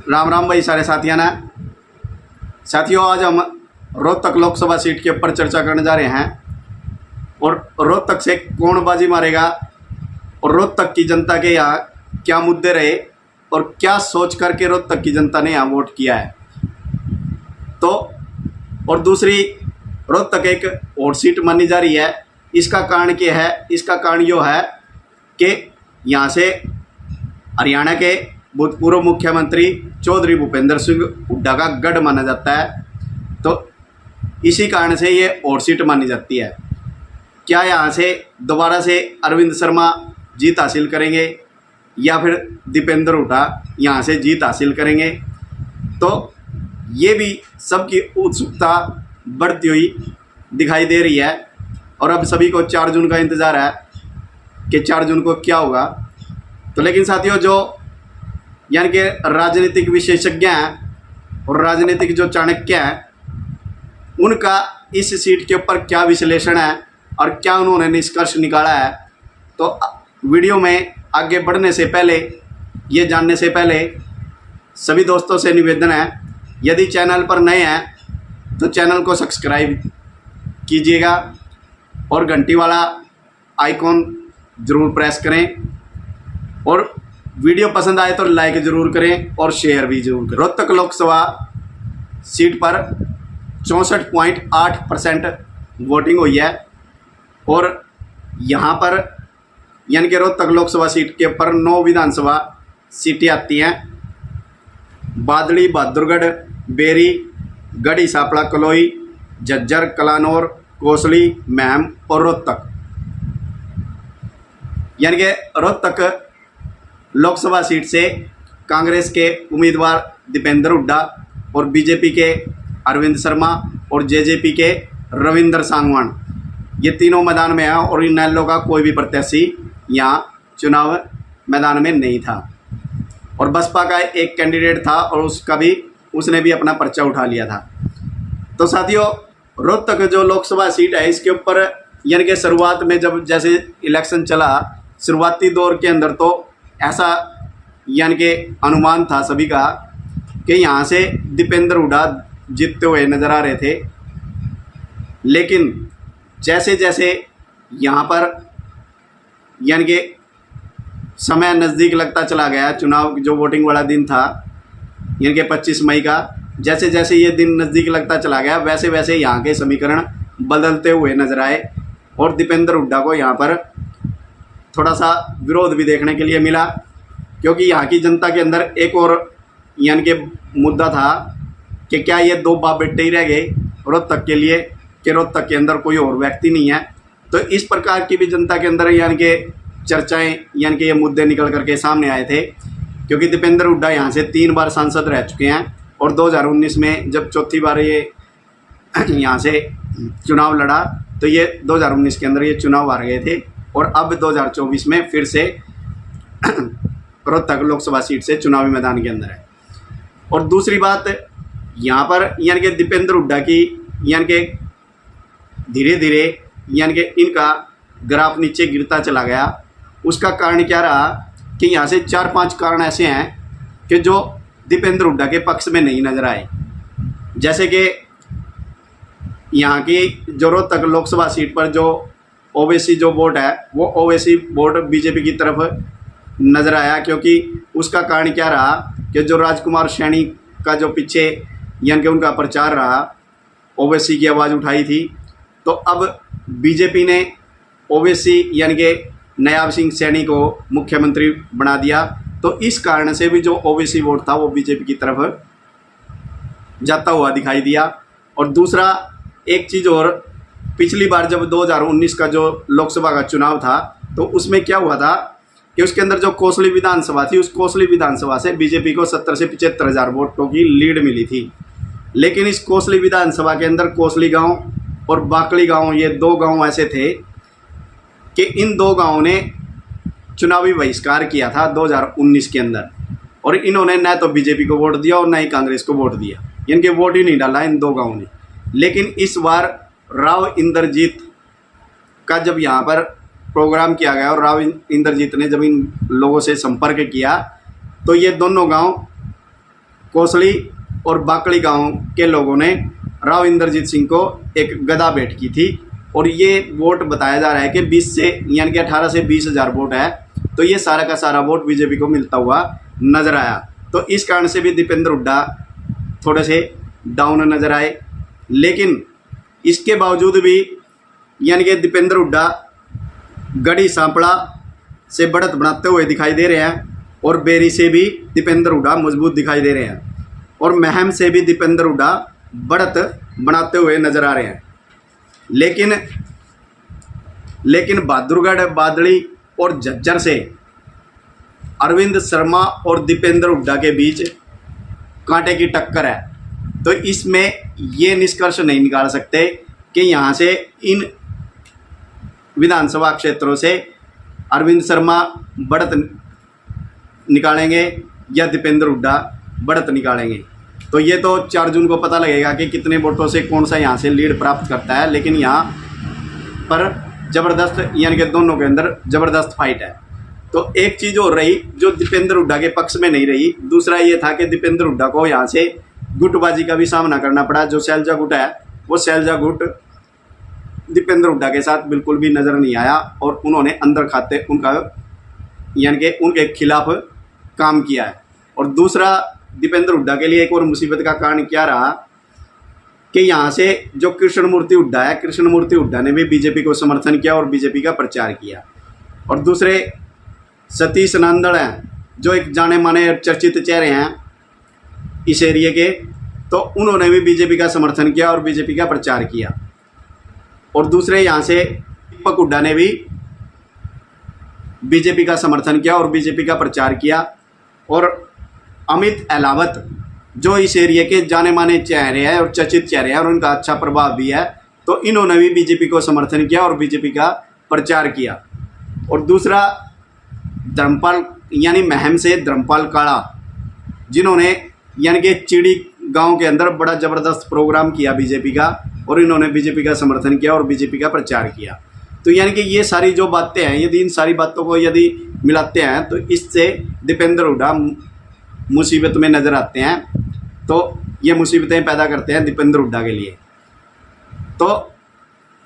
राम राम भाई सारे साथियों ने। साथियों, आज हम रोहतक लोकसभा सीट के ऊपर चर्चा करने जा रहे हैं और रोहतक से कौन बाजी मारेगा और रोहतक की जनता के यहाँ क्या मुद्दे रहे और क्या सोच करके रोहतक की जनता ने यहाँ वोट किया है। तो और दूसरी, रोहतक एक और सीट मानी जा रही है। इसका कारण क्या है? इसका कारण यो है कि यहाँ से हरियाणा के भूतपूर्व मुख्यमंत्री चौधरी भूपेंद्र सिंह हुड्डा का गढ़ माना जाता है, तो इसी कारण से ये और सीट मानी जाती है। क्या यहाँ से दोबारा से अरविंद शर्मा जीत हासिल करेंगे या फिर दीपेंद्र हुड्डा यहाँ से जीत हासिल करेंगे? तो ये भी सबकी उत्सुकता बढ़ती हुई दिखाई दे रही है और अब सभी को 4 जून का इंतज़ार है कि 4 जून को क्या होगा। तो लेकिन साथियों, जो यानी कि राजनीतिक विशेषज्ञ हैं और राजनीतिक जो चाणक्य हैं, उनका इस सीट के ऊपर क्या विश्लेषण है और क्या उन्होंने निष्कर्ष निकाला है, तो वीडियो में आगे बढ़ने से पहले, ये जानने से पहले सभी दोस्तों से निवेदन है, यदि चैनल पर नए हैं तो चैनल को सब्सक्राइब कीजिएगा और घंटी वाला आइकॉन ज़रूर प्रेस करें और वीडियो पसंद आए तो लाइक ज़रूर करें और शेयर भी ज़रूर करें। रोहतक लोकसभा सीट पर 64.8% वोटिंग हुई है और यहाँ पर यानी कि रोहतक लोकसभा सीट के ऊपर 9 विधानसभा सीटें आती हैं। बादली, बहादुरगढ़, बेरी, गढ़ी सापड़ा, कलोई, झज्जर, कलानौर, कोसली, महम और रोहतक। यानी कि रोहतक लोकसभा सीट से कांग्रेस के उम्मीदवार दीपेंद्र हुड्डा और बीजेपी के अरविंद शर्मा और जेजेपी के रविंद्र सांगवान, ये तीनों मैदान में हैं और इन नैलों का कोई भी प्रत्याशी यहाँ चुनाव मैदान में नहीं था। और बसपा का एक कैंडिडेट था और उसने भी अपना पर्चा उठा लिया था। तो साथियों, रोहतक जो लोकसभा सीट है, इसके ऊपर यानी कि शुरुआत में जब जैसे इलेक्शन चला, शुरुआती दौर के अंदर तो ऐसा यानी कि अनुमान था सभी का कि यहाँ से दीपेंद्र हुड्डा जीतते हुए नज़र आ रहे थे। लेकिन जैसे जैसे यहाँ पर यानी कि समय नज़दीक लगता चला गया, चुनाव जो वोटिंग वाला दिन था यानी कि 25 मई का, जैसे जैसे ये दिन नज़दीक लगता चला गया, वैसे वैसे यहाँ के समीकरण बदलते हुए नजर आए और दीपेंद्र हुड्डा को यहाँ पर थोड़ा सा विरोध भी देखने के लिए मिला, क्योंकि यहाँ की जनता के अंदर एक और यानी कि मुद्दा था कि क्या ये 2 बाप बेटे ही रह गए रोहतक के लिए कि रोहतक के अंदर कोई और व्यक्ति नहीं है। तो इस प्रकार की भी जनता के अंदर यानी कि चर्चाएं यानी कि ये मुद्दे निकल करके सामने आए थे, क्योंकि दीपेंद्र हुड्डा यहाँ से 3 बार सांसद रह चुके हैं और 2019 में जब चौथी बार ये यहाँ से चुनाव लड़ा तो ये 2019 के अंदर ये चुनाव हार गए थे और अब 2024 में फिर से रोहतक लोकसभा सीट से चुनावी मैदान के अंदर है। और दूसरी बात, यहाँ पर यानी कि दीपेंद्र हुड्डा की यानी कि धीरे धीरे यानी कि इनका ग्राफ नीचे गिरता चला गया। उसका कारण क्या रहा कि यहाँ से 4-5 कारण ऐसे हैं कि जो दीपेंद्र हुड्डा के पक्ष में नहीं नजर आए। जैसे कि यहाँ की जो रोहतक लोकसभा सीट पर जो ओवैसी जो वोट है, वो ओवैसी वोट बीजेपी की तरफ नज़र आया, क्योंकि उसका कारण क्या रहा कि जो राजकुमार सैनी का जो पीछे यानी कि उनका प्रचार रहा, ओवैसी की आवाज़ उठाई थी, तो अब बीजेपी ने ओवैसी यानी कि नयाब सिंह सैनी को मुख्यमंत्री बना दिया। तो इस कारण से भी जो ओवैसी वोट था वो बीजेपी की तरफ जाता हुआ दिखाई दिया। और दूसरा एक चीज़ और, पिछली बार जब 2019 का जो लोकसभा का चुनाव था तो उसमें क्या हुआ था कि उसके अंदर जो कोसली विधानसभा थी, उस कोसली विधानसभा से बीजेपी को 70 से 75 हज़ार वोटों की लीड मिली थी। लेकिन इस कोसली विधानसभा के अंदर कोसली गांव और बाकली गांव, ये 2 गांव ऐसे थे कि इन 2 गांवों ने चुनावी बहिष्कार किया था 2019 के अंदर और इन्होंने न तो बीजेपी को वोट दिया और न ही कांग्रेस को वोट दिया, यानी कि वोट ही नहीं डाला इन 2 गांवों ने। लेकिन इस बार राव इंद्रजीत का जब यहाँ पर प्रोग्राम किया गया और राव इंद्रजीत ने जब इन लोगों से संपर्क किया तो ये दोनों गांव कोसली और बाकड़ी गांव के लोगों ने राव इंद्रजीत सिंह को एक गदा भेंट की थी। और ये वोट बताया जा रहा है कि 20 से यानी कि 18 से 20 हज़ार वोट है। तो ये सारा का सारा वोट बीजेपी को मिलता हुआ नजर आया। तो इस कारण से भी दीपेंद्र हुड्डा थोड़े से डाउन नजर आए। लेकिन इसके बावजूद भी यानी कि दीपेंद्र हुड्डा गढ़ी सांपड़ा से बढ़त बनाते हुए दिखाई दे रहे हैं और बेरी से भी दीपेंद्र हुड्डा मजबूत दिखाई दे रहे हैं और महम से भी दीपेंद्र हुड्डा बढ़त बनाते हुए नजर आ रहे हैं। लेकिन बहादुरगढ़, बादली और झज्जर से अरविंद शर्मा और दीपेंद्र हुड्डा के बीच कांटे की टक्कर है। तो इसमें ये निष्कर्ष नहीं निकाल सकते कि यहाँ से इन विधानसभा क्षेत्रों से अरविंद शर्मा बढ़त निकालेंगे या दीपेंद्र हुड्डा बढ़त निकालेंगे। तो ये तो 4 जून को पता लगेगा कि कितने वोटों से कौन सा यहाँ से लीड प्राप्त करता है। लेकिन यहाँ पर ज़बरदस्त यानी कि दोनों के अंदर ज़बरदस्त फाइट है। तो एक चीज़ और रही जो दीपेंद्र हुड्डा के पक्ष में नहीं रही, दूसरा ये था कि दीपेंद्र हुड्डा को यहाँ से गुटबाजी का भी सामना करना पड़ा। जो शैलजा गुट है वो शैलजा गुट दीपेंद्र हुड्डा के साथ बिल्कुल भी नज़र नहीं आया और उन्होंने अंदर खाते उनका यानी कि उनके खिलाफ काम किया है। और दूसरा दीपेंद्र हुड्डा के लिए एक और मुसीबत का कारण क्या रहा कि यहाँ से जो कृष्णमूर्ति हुड्डा है, कृष्णमूर्ति हुड्डा ने भी बीजेपी को समर्थन किया और बीजेपी का प्रचार किया। और दूसरे सतीश नांदड़ हैं जो एक जाने माने चर्चित चेहरे हैं इस एरिए के, तो उन्होंने भी बीजेपी का समर्थन किया और बीजेपी का प्रचार किया। और दूसरे यहाँ से दीपक हुड्डा ने भी बीजेपी का समर्थन किया और बीजेपी का प्रचार किया। और अमित अहलावत जो इस एरिया के जाने माने चेहरे हैं और चर्चित चेहरे हैं और उनका अच्छा प्रभाव भी है, तो इन्होंने भी बीजेपी को समर्थन किया और बीजेपी का प्रचार किया। और दूसरा धर्मपाल यानी महम से धर्मपाल काड़ा जिन्होंने यानी कि चिड़ी गांव के अंदर बड़ा ज़बरदस्त प्रोग्राम किया बीजेपी का और इन्होंने बीजेपी का समर्थन किया और बीजेपी का प्रचार किया। तो यानी कि ये सारी जो बातें हैं, यदि इन सारी बातों को यदि मिलाते हैं तो इससे दीपेंद्र हुड्डा मुसीबत में नज़र आते हैं। तो ये मुसीबतें पैदा करते हैं दीपेंद्र हुड्डा के लिए। तो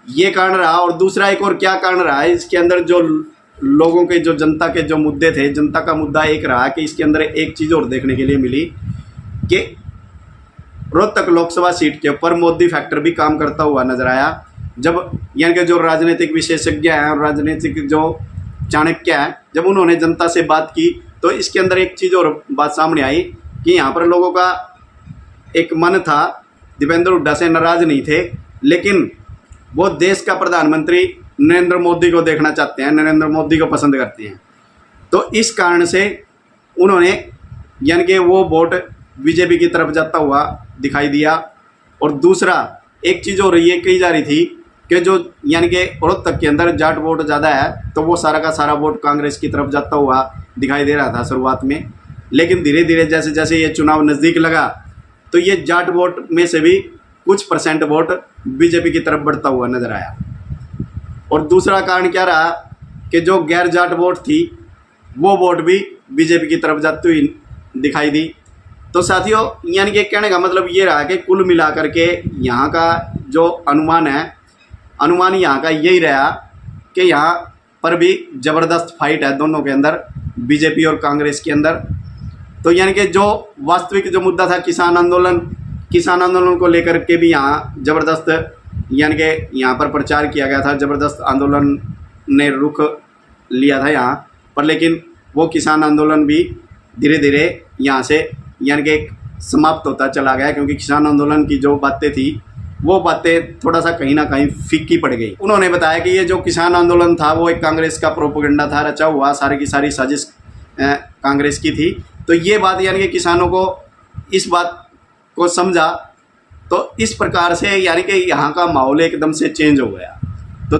ये कारण रहा। और दूसरा एक और क्या कारण रहा है इसके अंदर, जो लोगों के जो जनता के जो मुद्दे थे, जनता का मुद्दा एक रहा कि इसके अंदर एक चीज़ और देखने के लिए मिली कि रोहतक लोकसभा सीट के ऊपर मोदी फैक्टर भी काम करता हुआ नजर आया। जब यानी कि जो राजनीतिक विशेषज्ञ हैं और राजनीतिक जो चाणक्य हैं, जब उन्होंने जनता से बात की तो इसके अंदर एक चीज़ और बात सामने आई कि यहाँ पर लोगों का एक मन था, दीपेंद्र हुड्डा से नाराज़ नहीं थे, लेकिन वो देश का प्रधानमंत्री नरेंद्र मोदी को देखना चाहते हैं, नरेंद्र मोदी को पसंद करते हैं। तो इस कारण से उन्होंने यानी कि वो वोट बीजेपी की तरफ जाता हुआ दिखाई दिया। और दूसरा एक चीज़ और ये कही जा रही थी कि जो यानी कि रोहतक के अंदर जाट वोट ज़्यादा है, तो वो सारा का सारा वोट कांग्रेस की तरफ जाता हुआ दिखाई दे रहा था शुरुआत में। लेकिन धीरे धीरे जैसे जैसे ये चुनाव नज़दीक लगा तो ये जाट वोट में से भी कुछ % वोट बीजेपी की तरफ बढ़ता हुआ नजर आया। और दूसरा कारण क्या रहा कि जो गैर जाट वोट थी वो वोट भी बीजेपी की तरफ जाती हुई दिखाई दी। तो साथियों यानी कि कहने का मतलब ये रहा कि कुल मिलाकर के यहाँ का जो अनुमान है, अनुमान यहाँ का यही रहा कि यहाँ पर भी ज़बरदस्त फाइट है दोनों के अंदर, बीजेपी और कांग्रेस के अंदर। तो यानी कि जो वास्तविक जो मुद्दा था किसान आंदोलन को लेकर के भी यहाँ ज़बरदस्त यानी कि यहाँ पर प्रचार किया गया था, ज़बरदस्त आंदोलन ने रुख लिया था यहाँ पर। लेकिन वो किसान आंदोलन भी धीरे धीरे यहाँ से यानी कि समाप्त होता चला गया, क्योंकि किसान आंदोलन की जो बातें थी वो बातें थोड़ा सा कहीं ना कहीं फीकी पड़ गई। उन्होंने बताया कि ये जो किसान आंदोलन था वो एक कांग्रेस का प्रोपेगेंडा था, रचा हुआ, सारी की सारी साजिश कांग्रेस की थी। तो ये बात यानी कि किसानों को इस बात को समझा, तो इस प्रकार से यानी कि यहाँ का माहौल एकदम से चेंज हो गया। तो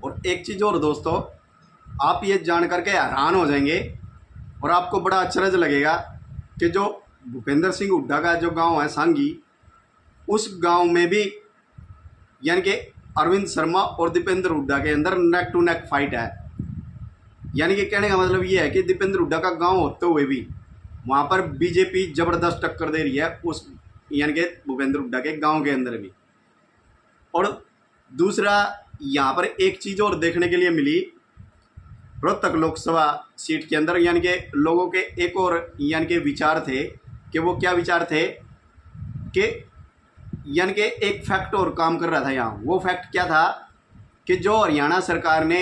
और एक चीज़ और दोस्तों, आप ये जान करके हैरान हो जाएंगे और आपको बड़ा अचरज लगेगा कि जो भूपेंद्र सिंह हुड्डा का जो गांव है सांगी, उस गांव में भी यानी कि अरविंद शर्मा और दीपेंद्र हुड्डा के अंदर नेक टू नेक फाइट है। यानी कि कहने का मतलब ये है कि दीपेंद्र हुड्डा का गांव होते हुए भी वहाँ पर बीजेपी जबरदस्त टक्कर दे रही है उस यानी कि भूपेंद्र हुड्डा के गांव के अंदर भी। और दूसरा यहाँ पर एक चीज़ और देखने के लिए मिली रोहतक लोकसभा सीट के अंदर, यानी कि लोगों के एक और यानी कि विचार थे कि वो क्या विचार थे कि यानी कि एक फैक्ट और काम कर रहा था यहाँ। वो फैक्ट क्या था कि जो हरियाणा सरकार ने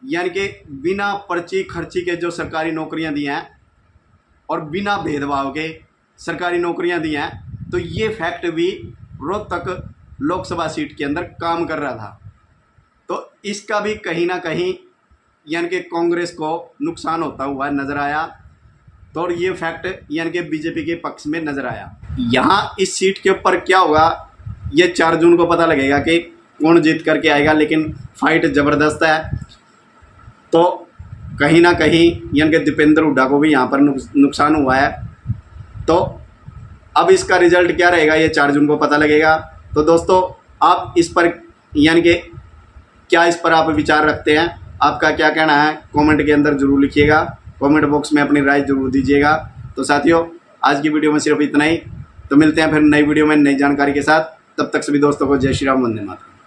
यानी कि बिना पर्ची खर्ची के जो सरकारी नौकरियां दी हैं और बिना भेदभाव के सरकारी नौकरियां दी हैं, तो ये फैक्ट भी रोहतक लोकसभा सीट के अंदर काम कर रहा था। तो इसका भी कहीं ना कहीं यानी कि कांग्रेस को नुकसान होता हुआ नज़र आया। तो और ये फैक्ट यानी कि बीजेपी के पक्ष में नज़र आया। यहाँ इस सीट के ऊपर क्या होगा ये 4 जून को पता लगेगा कि कौन जीत करके आएगा, लेकिन फाइट ज़बरदस्त है। तो कहीं ना कहीं यानी कि दीपेंद्र हुड्डा को भी यहाँ पर नुकसान हुआ है। तो अब इसका रिजल्ट क्या रहेगा ये 4 जून को पता लगेगा। तो दोस्तों आप इस पर यानी कि क्या इस पर आप विचार रखते हैं, आपका क्या कहना है कमेंट के अंदर ज़रूर लिखिएगा। कमेंट बॉक्स में अपनी राय जरूर दीजिएगा। तो साथियों आज की वीडियो में सिर्फ इतना ही। तो मिलते हैं फिर नई वीडियो में नई जानकारी के साथ। तब तक सभी दोस्तों को जय श्री राम, वंदे मातरम।